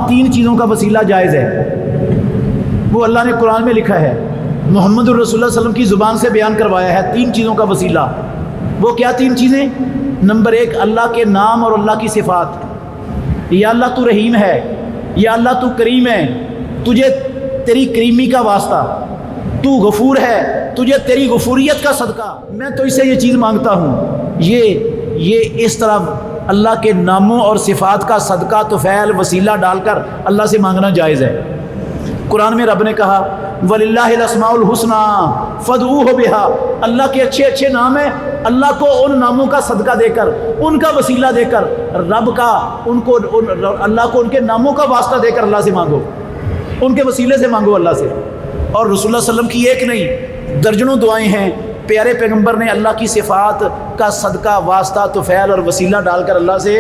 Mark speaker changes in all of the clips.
Speaker 1: تین چیزوں کا وسیلہ جائز ہے، وہ اللہ نے قرآن میں لکھا ہے، محمد الرسول اللہ صلی اللہ علیہ وسلم کی زبان سے بیان کروایا ہے۔ تین چیزوں کا وسیلہ، وہ کیا تین چیزیں؟ نمبر ایک، اللہ کے نام اور اللہ کی صفات۔ یا اللہ تو رحیم ہے، یا اللہ تو کریم ہے، تجھے تیری کریمی کا واسطہ، تو غفور ہے، تجھے تیری غفوریت کا صدقہ، میں تو اس سے یہ چیز مانگتا ہوں۔ یہ اس طرح اللہ کے ناموں اور صفات کا صدقہ طفیل وسیلہ ڈال کر اللہ سے مانگنا جائز ہے۔ قرآن میں رب نے کہا وَلِلَّهِ الْأَسْمَاءُ الْحُسْنَى فَادْعُوهُ بِهَا، اللہ کے اچھے اچھے نام ہیں، اللہ کو ان ناموں کا صدقہ دے کر، ان کا وسیلہ دے کر، رب کا اللہ کو ان کے ناموں کا واسطہ دے کر اللہ سے مانگو، ان کے وسیلے سے مانگو اللہ سے۔ اور رسول اللہ صلی اللہ علیہ وسلم کی ایک نہیں درجنوں دعائیں ہیں، پیارے پیغمبر نے اللہ کی صفات کا صدقہ واسطہ طفیل اور وسیلہ ڈال کر اللہ سے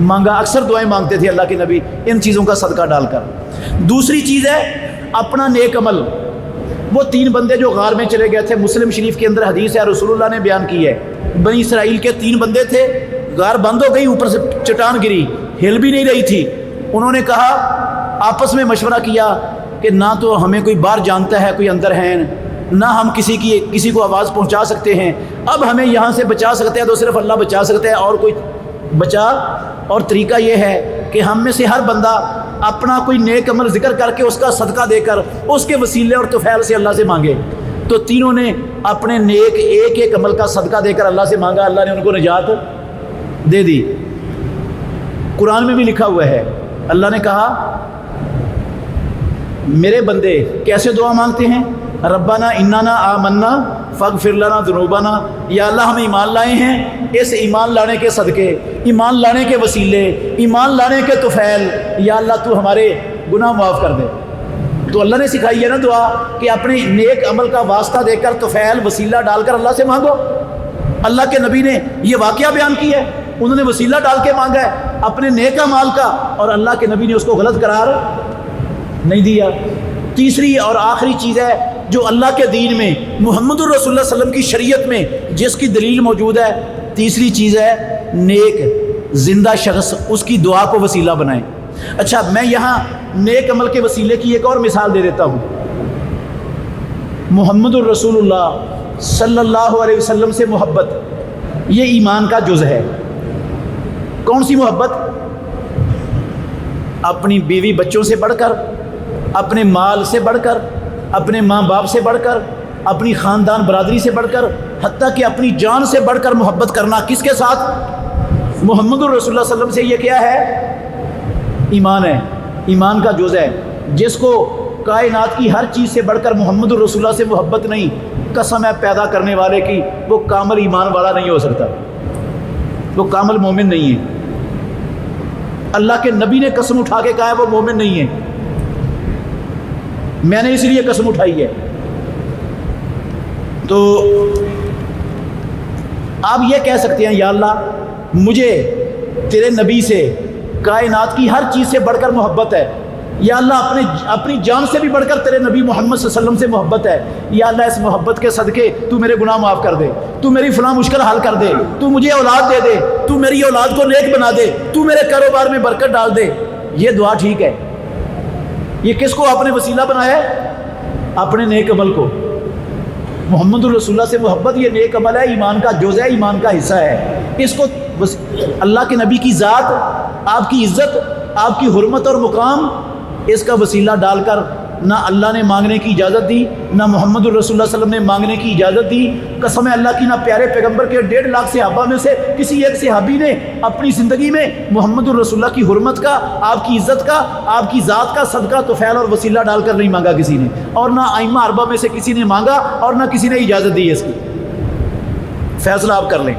Speaker 1: مانگا۔ اکثر دعائیں مانگتے تھے اللہ کے نبی ان چیزوں کا صدقہ ڈال کر۔ دوسری چیز ہے اپنا نیک عمل۔ وہ تین بندے جو غار میں چلے گئے تھے، مسلم شریف کے اندر حدیث ہے، رسول اللہ نے بیان کی ہے، بنی اسرائیل کے تین بندے تھے، غار بند ہو گئی، اوپر سے چٹان گری، ہل بھی نہیں رہی تھی۔ انہوں نے کہا، آپس میں مشورہ کیا کہ نہ تو ہمیں کوئی باہر جانتا ہے کوئی اندر ہے، نہ ہم کسی کو آواز پہنچا سکتے ہیں، اب ہمیں یہاں سے بچا سکتے ہیں تو صرف اللہ بچا سکتا ہے، اور کوئی بچا۔ اور طریقہ یہ ہے کہ ہم میں سے ہر بندہ اپنا کوئی نیک عمل ذکر کر کے اس کا صدقہ دے کر اس کے وسیلے اور طفیل سے اللہ سے مانگے۔ تو تینوں نے اپنے نیک ایک ایک عمل کا صدقہ دے کر اللہ سے مانگا، اللہ نے ان کو نجات دے دی۔ قرآن میں بھی لکھا ہوا ہے، اللہ نے کہا میرے بندے کیسے دعا مانگتے ہیں، ربنا اننا آمنا فاغفر لنا ذنوبنا، یا اللہ ہم ایمان لائے ہیں، اس ایمان لانے کے صدقے، ایمان لانے کے وسیلے، ایمان لانے کے طفیل، یا اللہ تو ہمارے گناہ معاف کر دے۔ تو اللہ نے سکھائی ہے نا دعا کہ اپنے نیک عمل کا واسطہ دے کر طفیل وسیلہ ڈال کر اللہ سے مانگو۔ اللہ کے نبی نے یہ واقعہ بیان کیا ہے، انہوں نے وسیلہ ڈال کے مانگا ہے اپنے نیک اعمال کا، اور اللہ کے نبی نے اس کو غلط قرار نہیں دیا۔ تیسری اور آخری چیز ہے جو اللہ کے دین میں محمد الرسول اللہ صلی اللہ علیہ وسلم کی شریعت میں جس کی دلیل موجود ہے، تیسری چیز ہے نیک زندہ شخص اس کی دعا کو وسیلہ بنائیں۔ اچھا، میں یہاں نیک عمل کے وسیلے کی ایک اور مثال دے دیتا ہوں۔ محمد الرسول اللہ صلی اللہ علیہ وسلم سے محبت یہ ایمان کا جز ہے۔ کون سی محبت؟ اپنی بیوی بچوں سے بڑھ کر، اپنے مال سے بڑھ کر، اپنے ماں باپ سے بڑھ کر، اپنی خاندان برادری سے بڑھ کر، حتیٰ کہ اپنی جان سے بڑھ کر محبت کرنا کس کے ساتھ؟ محمد الرسول اللہ صلی اللہ علیہ وسلم سے۔ یہ کیا ہے؟ ایمان ہے، ایمان کا جز ہے۔ جس کو کائنات کی ہر چیز سے بڑھ کر محمد الرسول اللہ سے محبت نہیں، قسم ہے پیدا کرنے والے کی، وہ کامل ایمان والا نہیں ہو سکتا، وہ کامل مومن نہیں ہے۔ اللہ کے نبی نے قسم اٹھا کے کہا ہے وہ مومن نہیں ہے، میں نے اس لیے قسم اٹھائی ہے۔ تو آپ یہ کہہ سکتے ہیں یا اللہ مجھے تیرے نبی سے کائنات کی ہر چیز سے بڑھ کر محبت ہے، یا اللہ اپنی جان سے بھی بڑھ کر تیرے نبی محمد صلی اللہ علیہ وسلم سے محبت ہے، یا اللہ اس محبت کے صدقے تو میرے گناہ معاف کر دے، تو میری فلاں مشکل حل کر دے، تو مجھے اولاد دے دے، تو میری اولاد کو نیک بنا دے، تو میرے کاروبار میں برکت ڈال دے۔ یہ دعا ٹھیک ہے، یہ کس کو آپ نے وسیلہ بنایا ہے؟ اپنے نیک عمل کو۔ محمد الرسول اللہ سے محبت یہ نیک عمل ہے، ایمان کا جز ہے، ایمان کا حصہ ہے۔ اس کو اللہ کے نبی کی ذات، آپ کی عزت، آپ کی حرمت اور مقام، اس کا وسیلہ ڈال کر نہ اللہ نے مانگنے کی اجازت دی، نہ محمد الرسول اللہ صلی اللہ علیہ وسلم نے مانگنے کی اجازت دی۔ قسم ہے اللہ کی، نہ پیارے پیغمبر کے 1.5 لاکھ صحابہ میں سے کسی ایک صحابی نے اپنی زندگی میں محمد الرسول اللہ کی حرمت کا، آپ کی عزت کا، آپ کی ذات کا صدقہ طفیل اور وسیلہ ڈال کر نہیں مانگا کسی نے، اور نہ ائمہ اربعہ میں سے کسی نے مانگا، اور نہ کسی نے اجازت دی ہے اس کی۔ فیصلہ آپ کر لیں۔